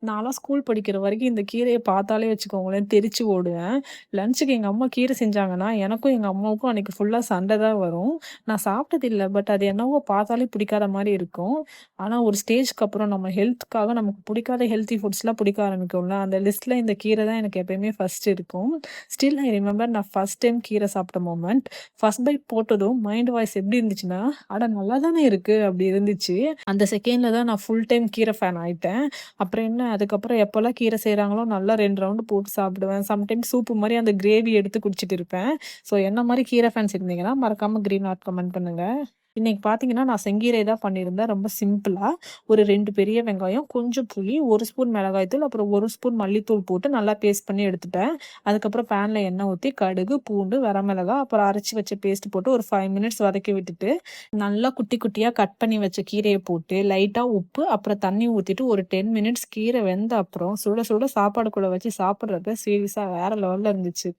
நான்லாம் ஸ்கூல் படிக்கிற வரைக்கும் இந்த கீரைய பார்த்தாலே வச்சுக்கோங்களேன், தெரிச்சு ஓடுவேன். லஞ்சுக்கு எங்க அம்மா கீரை செஞ்சாங்கன்னா, எனக்கும் எங்க அம்மாவுக்கும் அன்னைக்கு ஃபுல்லா சண்டை தான் வரும். நான் சாப்பிட்டதில்ல. பட் அது என்னவோ பார்த்தாலே பிடிக்காத மாரி இருக்கும். ஆனா ஒரு ஸ்டேஜ்க்கு அப்புறம் நம்ம ஹெல்த்துக்காக நமக்கு பிடிக்காத ஹெல்த்தி ஃபுட்ஸ்லாம் பிடிக்க ஆரம்பிக்கும்ல, அந்த லிஸ்ட்ல இந்த கீரை தான் எனக்கு எப்பயுமே ஃபர்ஸ்ட் இருக்கும். ஸ்டில் ஐ ரிமெம்பர் நான் ஃபர்ஸ்ட் டைம் கீரை சாப்பிட்ட மொமெண்ட். ஃபர்ஸ்ட் பைட் போட்டதும் மைண்ட் வாய்ஸ் எப்படி இருந்துச்சுன்னா, "அட நல்லா தானே இருக்கு" அப்படி இருந்துச்சு. அந்த செகண்ட்ல தான் நான் ஃபுல் டைம் கீரை ஃபேன் ஆயிட்டேன். அப்புறம் என்ன, அதுக்கப்புறம் எப்போலாம் கீரை செய்றாங்களோ, நல்லா 2 ரவுண்டு போட்டு சாப்பிடுவேன். சம்டைம்ஸ் சூப்பு மாரி அந்த கிரேவி எடுத்து குடிச்சிட்டு இருப்பேன். ஸோ என்ன மாரி கீரை ஃபேன்ஸ் இருந்தீங்கன்னா, மறக்காம கிரீன் ஹார்ட் கமெண்ட் பண்ணுங்க. இன்னைக்கு பார்த்தீங்கன்னா, நான் செங்கீரை தான் பண்ணியிருந்தேன். ரொம்ப சிம்பிளா. ஒரு 2 பெரிய வெங்காயம், கொஞ்சம் புளி, 1 ஸ்பூன் மிளகாய் தூள், அப்புறம் 1 ஸ்பூன் மல்லித்தூள் போட்டு நல்லா பேஸ்ட் பண்ணி எடுத்துட்டேன். அதுக்கப்புறம் பேன்ல எண்ணெய் ஊத்தி, கடுகு, பூண்டு, வரமிளகாய், அப்புறம் அரைச்சு வச்ச பேஸ்ட் போட்டு ஒரு 5 மினிட்ஸ் வதக்கி விட்டுட்டு, நல்லா குட்டி குட்டியா கட் பண்ணி வச்ச கீரைய போட்டு, லைட்டா உப்பு, அப்புறம் தண்ணி ஊத்திட்டு ஒரு 10 மினிட்ஸ் கீரை வெந்த அப்புறம், சுட சுட சாப்பாடு கூட வச்சு சாப்பிடுறப்ப சீரியஸா வேற லெவல்ல இருந்துச்சு.